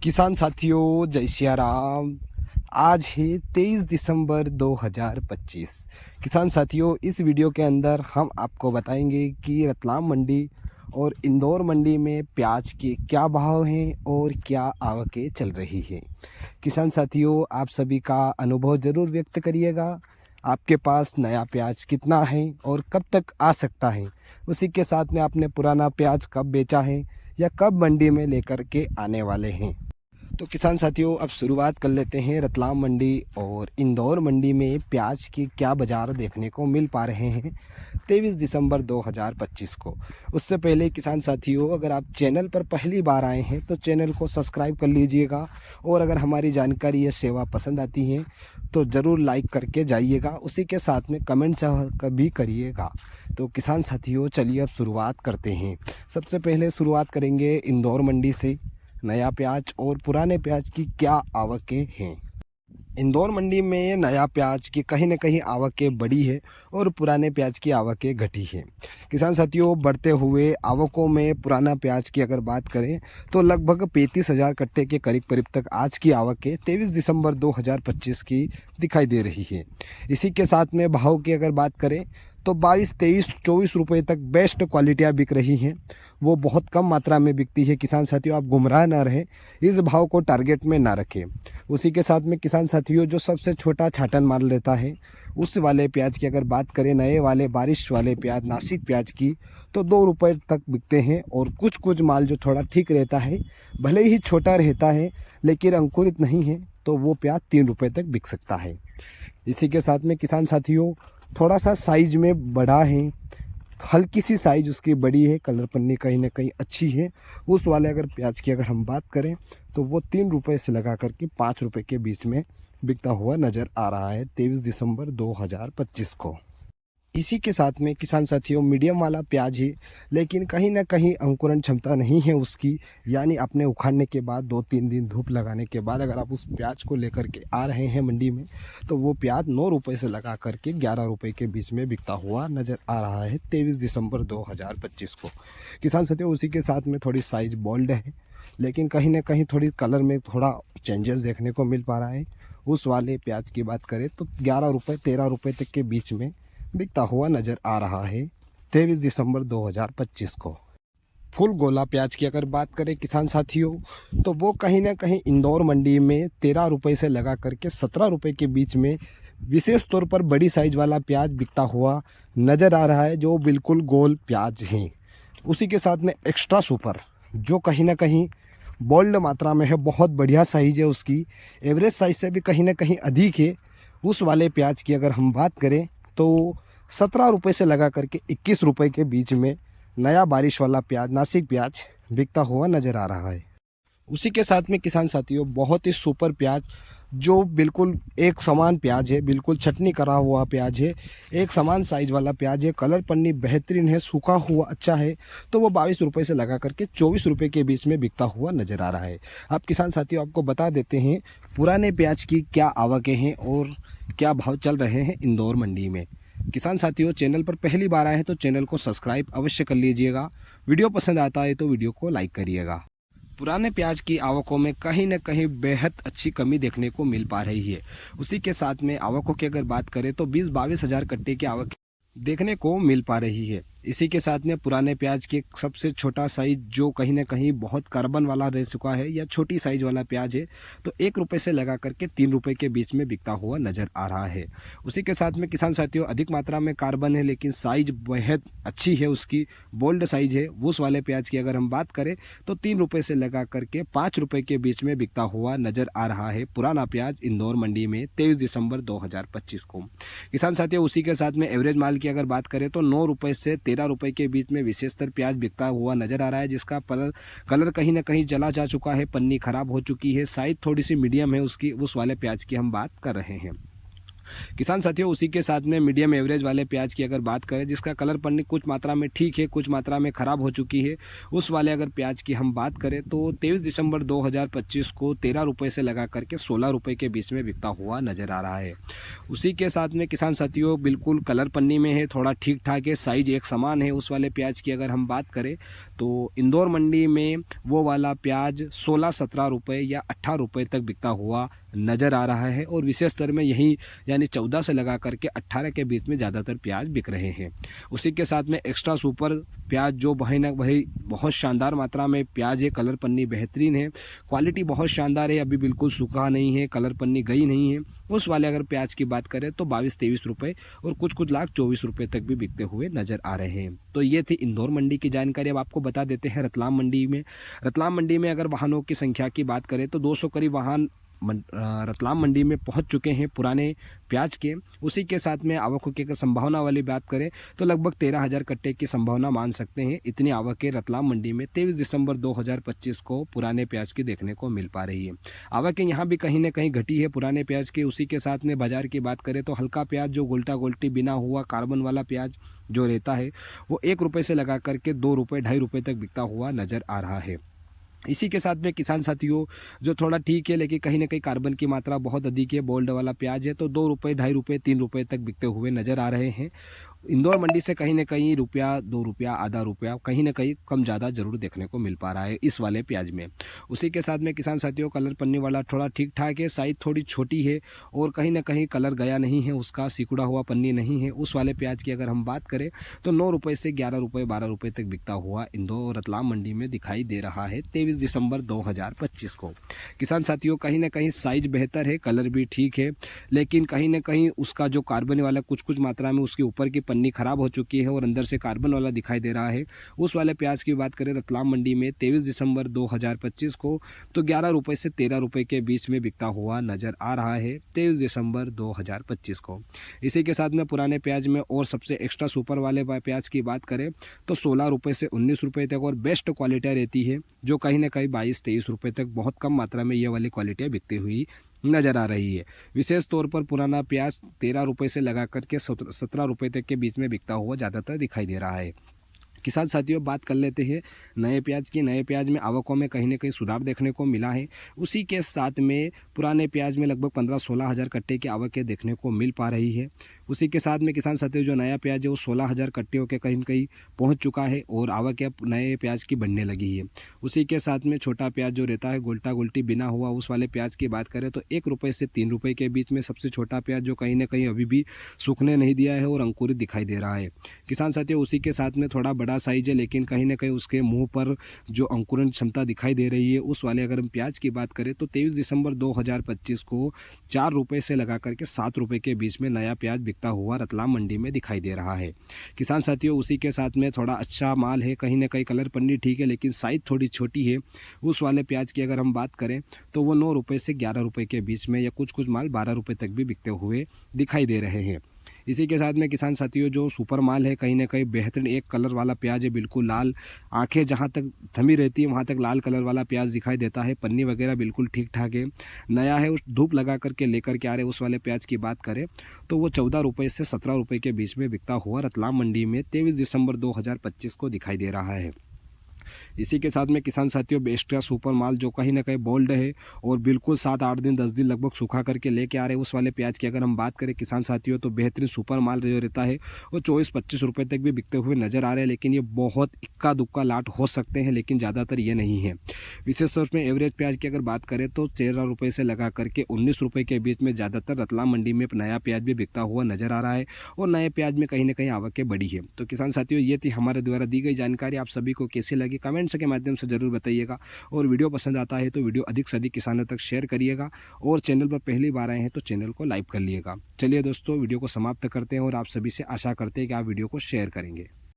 किसान साथियों, जय सिया राम। आज है 23 दिसंबर 2025। किसान साथियों, इस वीडियो के अंदर हम आपको बताएंगे कि रतलाम मंडी और इंदौर मंडी में प्याज के क्या भाव हैं और क्या आवकें चल रही हैं। किसान साथियों, आप सभी का अनुभव ज़रूर व्यक्त करिएगा। आपके पास नया प्याज कितना है और कब तक आ सकता है, उसी के साथ में आपने पुराना प्याज कब बेचा है या कब मंडी में लेकर के आने वाले हैं। तो किसान साथियों, अब शुरुआत कर लेते हैं रतलाम मंडी और इंदौर मंडी में प्याज की क्या बाज़ार देखने को मिल पा रहे हैं 23 दिसंबर 2025 को। उससे पहले किसान साथियों, अगर आप चैनल पर पहली बार आए हैं तो चैनल को सब्सक्राइब कर लीजिएगा और अगर हमारी जानकारी या सेवा पसंद आती है तो ज़रूर लाइक करके जाइएगा, उसी के साथ में कमेंट भी करिएगा। तो किसान साथियों, चलिए अब शुरुआत करते हैं। सबसे पहले शुरुआत करेंगे इंदौर मंडी से। नया प्याज और पुराने प्याज की क्या आवकें हैं। इंदौर मंडी में नया प्याज की कहीं न कहीं आवकें बढ़ी है और पुराने प्याज की आवकें घटी है। किसान साथियों, बढ़ते हुए आवकों में पुराना प्याज की अगर बात करें तो लगभग 35,000 कट्टे के करीब तक आज की आवकें 23 दिसंबर 2025 की दिखाई दे रही है। इसी के साथ में भाव की अगर बात करें तो 22, 23, 24 रुपये तक बेस्ट क्वालिटियाँ बिक रही हैं। वो बहुत कम मात्रा में बिकती है। किसान साथियों, आप गुमराह ना रहें, इस भाव को टारगेट में ना रखें। उसी के साथ में किसान साथियों, जो सबसे छोटा छाटन माल लेता है उस वाले प्याज की अगर बात करें, नए वाले बारिश वाले प्याज नासिक प्याज की, तो 2 रुपये तक बिकते हैं। और कुछ कुछ माल जो थोड़ा ठीक रहता है, भले ही छोटा रहता है लेकिन अंकुरित नहीं है, तो वो प्याज 3 रुपये तक बिक सकता है। इसी के साथ में किसान साथियों, थोड़ा सा साइज में बड़ा है, हल्की सी साइज़ उसकी बड़ी है, कलर पन्नी कहीं ना कहीं अच्छी है। उस वाले अगर प्याज की अगर हम बात करें तो वो 3 रुपये से लगा करके 5 रुपये के बीच में बिकता हुआ नज़र आ रहा है 23 दिसंबर 2025 को। इसी के साथ में किसान साथियों, मीडियम वाला प्याज है लेकिन कहीं ना कहीं अंकुरण क्षमता नहीं है उसकी, यानी आपने उखाड़ने के बाद 2-3 दिन धूप लगाने के बाद अगर आप उस प्याज को लेकर के आ रहे हैं मंडी में तो वो प्याज 9 रुपये से लगा करके 11 रुपये के बीच में बिकता हुआ नज़र आ रहा है 23 दिसंबर 2025 को। किसान साथियों, उसी के साथ में थोड़ी साइज बोल्ड है लेकिन कहीं ना कहीं थोड़ी कलर में थोड़ा चेंजेस देखने को मिल पा रहा है। उस वाले प्याज की बात करें तो 11 रुपये 13 रुपये तक के बीच में बिकता हुआ नज़र आ रहा है 23 दिसंबर 2025 को। फुल गोला प्याज की अगर बात करें किसान साथियों, तो वो कहीं ना कहीं इंदौर मंडी में 13 रुपये से लगा करके 17 रुपये के बीच में विशेष तौर पर बड़ी साइज वाला प्याज बिकता हुआ नज़र आ रहा है, जो बिल्कुल गोल प्याज हैं। उसी के साथ में एक्स्ट्रा सुपर, जो कहीं ना कहीं बोल्ड मात्रा में है, बहुत बढ़िया साइज है उसकी, एवरेज साइज से भी कहीं ना कहीं अधिक है। उस वाले प्याज की अगर हम बात करें तो 17 रुपये से लगा करके 21 रुपये के बीच में नया बारिश वाला प्याज नासिक प्याज बिकता हुआ नज़र आ रहा है। उसी के साथ में किसान साथियों, बहुत ही सुपर प्याज, जो बिल्कुल एक समान प्याज है, बिल्कुल छटनी करा हुआ प्याज है, एक समान साइज वाला प्याज है, कलर पन्नी बेहतरीन है, सूखा हुआ अच्छा है, तो वो 22 रुपये से लगा करके 24 रुपये के बीच में बिकता हुआ नज़र आ रहा है। अब किसान साथियों, आपको बता देते हैं पुराने प्याज की क्या आवकें हैं और क्या भाव चल रहे हैं इंदौर मंडी में। किसान साथियों, चैनल पर पहली बार आए हैं तो चैनल को सब्सक्राइब अवश्य कर लीजिएगा। वीडियो पसंद आता है तो वीडियो को लाइक करिएगा। पुराने प्याज की आवकों में कहीं न कहीं बेहद अच्छी कमी देखने को मिल पा रही है। उसी के साथ में आवकों की अगर बात करें तो 20-22 हज़ार कट्टे की आवक देखने को मिल पा रही है। इसी के साथ में पुराने प्याज के सबसे छोटा साइज, जो कहीं ना कहीं बहुत कार्बन वाला रह चुका है या छोटी साइज वाला प्याज है, तो 1 रुपये से लगा करके 3 रुपये के बीच में बिकता हुआ नज़र आ रहा है। उसी के साथ में किसान साथियों, अधिक मात्रा में कार्बन है लेकिन साइज बेहद अच्छी है उसकी, बोल्ड साइज है। उस वाले प्याज की अगर हम बात करें तो 3 रुपये से लगा करके 5 रुपये के बीच में बिकता हुआ नज़र आ रहा है पुराना प्याज इंदौर मंडी में 23 दिसंबर 2025 को। किसान साथियों, उसी के साथ में एवरेज माल की अगर बात करें तो 9 रुपये से 13 रुपये के बीच में विशेषतर प्याज बिकता हुआ नज़र आ रहा है, जिसका कलर कहीं ना कहीं जला जा चुका है, पन्नी खराब हो चुकी है, साइज थोड़ी सी मीडियम है उसकी। उस वाले प्याज की हम बात कर रहे हैं। किसान साथियों, उसी के साथ में मीडियम एवरेज वाले प्याज की अगर बात करें, जिसका कलर पन्नी कुछ मात्रा में ठीक है, कुछ मात्रा में ख़राब हो चुकी है, उस वाले अगर प्याज की हम बात करें तो 23 दिसंबर 2025 को 13 रुपये से लगा करके 16 रुपये के बीच में बिकता हुआ नज़र आ रहा है। उसी के साथ में किसान साथियों, बिल्कुल कलर पन्नी में है, थोड़ा ठीक ठाक है, साइज एक समान है। उस वाले प्याज की अगर हम बात करें तो इंदौर मंडी में वो वाला प्याज 16-17 रुपये या 18 रुपये तक बिकता हुआ नज़र आ रहा है, और विशेष स्तर में यही यानी 14 से लगा करके 18 के बीच में ज़्यादातर प्याज बिक रहे हैं। उसी के साथ में एक्स्ट्रा सुपर प्याज जो वही बहुत शानदार मात्रा में प्याज है, कलर पन्नी बेहतरीन है, क्वालिटी बहुत शानदार है, अभी बिल्कुल सूखा नहीं है, कलर पन्नी गई नहीं है। उस वाले अगर प्याज की बात करें तो 22-23 रुपये और कुछ लाख 24 रुपये तक भी बिकते हुए नज़र आ रहे हैं। तो ये थी इंदौर मंडी की जानकारी। अब आपको बता देते हैं रतलाम मंडी में अगर वाहनों की संख्या की बात करें तो 200 करीब वाहन रतलाम मंडी में पहुंच चुके हैं पुराने प्याज के। उसी के साथ में आवकों की अगर संभावना वाली बात करें तो लगभग 13,000 कट्टे की संभावना मान सकते हैं। इतनी आवकें रतलाम मंडी में 23 दिसंबर 2025 को पुराने प्याज की देखने को मिल पा रही है। आवकें यहाँ भी कहीं ना कहीं घटी है पुराने प्याज की। उसी के साथ में बाजार की बात करें तो हल्का प्याज जो गोल्टा गोल्टी बिना हुआ कार्बन वाला प्याज जो रहता है वो 1 रुपये से लगा करके 2 रुपये 2.5 रुपये तक बिकता हुआ नज़र आ रहा है। इसी के साथ में किसान साथियों, जो थोड़ा ठीक है लेकिन कहीं ना कहीं कार्बन की मात्रा बहुत अधिक है, बोल्ड वाला प्याज है, तो 2 रुपये 2.5 रुपये 3 रुपये तक बिकते हुए नज़र आ रहे हैं। इंदौर मंडी से कहीं ना कहीं रुपया 2 रुपया आधा रुपया कहीं ना कहीं कम ज़्यादा जरूर देखने को मिल पा रहा है इस वाले प्याज में। उसी के साथ में किसान साथियों, कलर पन्नी वाला थोड़ा ठीक ठाक है, साइज थोड़ी छोटी है और कहीं ना कहीं कलर गया नहीं है, उसका सिकुड़ा हुआ पन्नी नहीं है। उस वाले प्याज की अगर हम बात करें तो 9 रुपये से 11 रुपये 12 रुपये तक बिकता हुआ इंदौर रतलाम मंडी में दिखाई दे रहा है 23 दिसंबर 2025 को। किसान साथियों, कहीं ना कहीं साइज बेहतर है, कलर भी ठीक है, लेकिन कहीं ना कहीं उसका जो कार्बन वाला कुछ मात्रा में उसके ऊपर की पन्नी खराब हो चुकी है और अंदर से कार्बन वाला दिखाई दे रहा है। उस वाले प्याज की बात करें रतलाम मंडी में 23 दिसंबर 2025 को तो 11 रुपये से 13 रुपये के बीच में बिकता हुआ नज़र आ रहा है 23 दिसंबर 2025 को। इसी के साथ में पुराने प्याज में और सबसे एक्स्ट्रा सुपर वाले प्याज की बात करें तो 16 रुपये से 19 रुपये तक और बेस्ट क्वालिटी रहती है, जो कहीं ना कहीं 22-23 रुपये तक बहुत कम मात्रा में ये वाली क्वालिटियाँ बिकती हुई नज़र आ रही है। विशेष तौर पर पुराना प्याज 13 रुपये से लगा करके 17 रुपये तक के बीच में बिकता हुआ ज़्यादातर दिखाई दे रहा है। किसान साथियों, बात कर लेते हैं नए प्याज की। नए प्याज में आवकों में कहीं ना कहीं सुधार देखने को मिला है। उसी के साथ में पुराने प्याज में लगभग 15-16 हज़ार कट्टे की आवकें देखने को मिल पा रही है। उसी के साथ में किसान साथियों, जो नया प्याज है वो 16,000 कट्टियों के कहीं न कहीं पहुंच चुका है और आवक अब नए प्याज की बढ़ने लगी है। उसी के साथ में छोटा प्याज जो रहता है गोल्टा गोल्टी बिना हुआ, उस वाले प्याज की बात करें तो 1 रुपये से 3 रुपये के बीच में सबसे छोटा प्याज जो कहीं ना कहीं अभी भी सूखने नहीं दिया है और अंकुरित दिखाई दे रहा है। किसान साथियों, उसी के साथ में थोड़ा बड़ा साइज है लेकिन कहीं ना कहीं उसके मुँह पर जो अंकुरण क्षमता दिखाई दे रही है, उस वाले अगर हम प्याज की बात करें तो 23 दिसंबर 2025 को 4 रुपये से लगा करके 7 रुपये के बीच में नया प्याज बिकता हुआ रतलाम मंडी में दिखाई दे रहा है। किसान साथियों, उसी के साथ में थोड़ा अच्छा माल है, कहीं ना कहीं कलर पन्नी ठीक है लेकिन साइज थोड़ी छोटी है। उस वाले प्याज की अगर हम बात करें तो वो 9 रुपये से 11 रुपये के बीच में या कुछ माल 12 रुपये तक भी बिकते हुए दिखाई दे रहे हैं। इसी के साथ में किसान साथियों, जो सुपर माल है कहीं ना कहीं बेहतरीन एक कलर वाला प्याज है, बिल्कुल लाल, आंखें जहां तक थमी रहती है वहां तक लाल कलर वाला प्याज दिखाई देता है। पन्नी वगैरह बिल्कुल ठीक ठाक है, नया है, उस धूप लगा करके लेकर के आ रहे। उस वाले प्याज की बात करें तो वो 14 रुपये से 17 रुपये के बीच में बिकता हुआ रतलाम मंडी में 23 दिसंबर 2025 को दिखाई दे रहा है। इसी के साथ में किसान साथियों, एक्स्ट्रा सुपर माल जो कहीं ना कहीं बोल्ड है और बिल्कुल 7-8 दिन 10 दिन लगभग सूखा करके लेके आ रहे हैं, उस वाले प्याज की अगर हम बात करें किसान साथियों तो बेहतरीन सुपर माल जो रहता है वो 24-25 रुपये तक भी बिकते हुए नज़र आ रहे हैं। लेकिन ये बहुत इक्का दुक्का लाट हो सकते हैं लेकिन ज़्यादातर ये नहीं है। विशेष तौर पर एवरेज प्याज की अगर बात करें तो 13 रुपये से लगा करके 19 रुपये के बीच में ज़्यादातर रतलाम मंडी में नया प्याज भी बिकता हुआ नज़र आ रहा है और नए प्याज में कहीं ना कहीं आवकें बढ़ी है। तो किसान साथियों, ये थी हमारे द्वारा दी गई जानकारी। आप सभी को कैसी लगी कमेंट्स के माध्यम से जरूर बताइएगा और वीडियो पसंद आता है तो वीडियो अधिक से अधिक किसानों तक शेयर करिएगा और चैनल पर पहली बार आए हैं तो चैनल को लाइक कर लिएगा। चलिए दोस्तों, वीडियो को समाप्त करते हैं और आप सभी से आशा करते हैं कि आप वीडियो को शेयर करेंगे।